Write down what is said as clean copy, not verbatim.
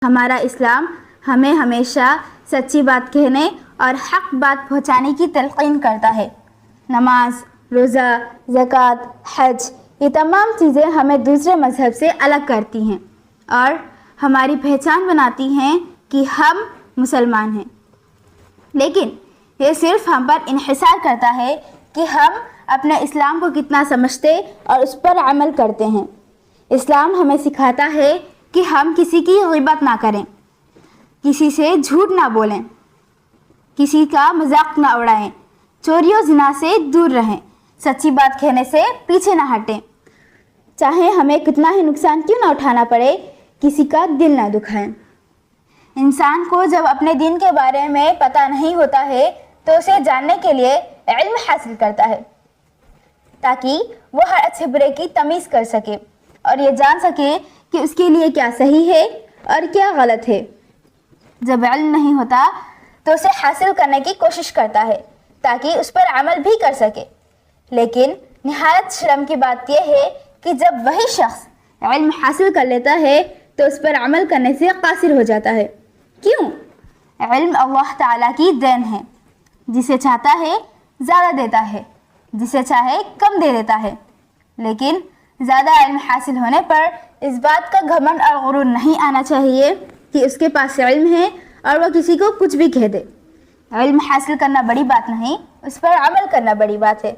ہمارا اسلام ہمیں ہمیشہ سچی بات کہنے اور حق بات پہنچانے کی تلقین کرتا ہے۔ نماز، روزہ، زکوٰۃ، حج، یہ تمام چیزیں ہمیں دوسرے مذہب سے الگ کرتی ہیں اور ہماری پہچان بناتی ہیں کہ ہم مسلمان ہیں، لیکن یہ صرف ہم پر انحصار کرتا ہے کہ ہم اپنے اسلام کو کتنا سمجھتے اور اس پر عمل کرتے ہیں۔ اسلام ہمیں سکھاتا ہے کہ ہم کسی کی غیبت نہ کریں، کسی سے جھوٹ نہ بولیں، کسی کا مذاق نہ اڑائیں، چوری و زنا سے دور رہیں، سچی بات کہنے سے پیچھے نہ ہٹیں، چاہے ہمیں کتنا ہی نقصان کیوں نہ اٹھانا پڑے، کسی کا دل نہ دکھائیں۔ انسان کو جب اپنے دین کے بارے میں پتہ نہیں ہوتا ہے تو اسے جاننے کے لیے علم حاصل کرتا ہے، تاکہ وہ ہر اچھے برے کی تمیز کر سکے اور یہ جان سکے کہ اس کے لیے کیا صحیح ہے اور کیا غلط ہے۔ جب علم نہیں ہوتا تو اسے حاصل کرنے کی کوشش کرتا ہے تاکہ اس پر عمل بھی کر سکے، لیکن نہایت شرم کی بات یہ ہے کہ جب وہی شخص علم حاصل کر لیتا ہے تو اس پر عمل کرنے سے قاصر ہو جاتا ہے۔ کیوں؟ علم اللہ تعالیٰ کی دین ہے، جسے چاہتا ہے زیادہ دیتا ہے، جسے چاہے کم دے دیتا ہے، لیکن زیادہ علم حاصل ہونے پر اس بات کا گھمنڈ اور غرور نہیں آنا چاہیے کہ اس کے پاس علم ہے اور وہ کسی کو کچھ بھی کہہ دے۔ علم حاصل کرنا بڑی بات نہیں، اس پر عمل کرنا بڑی بات ہے۔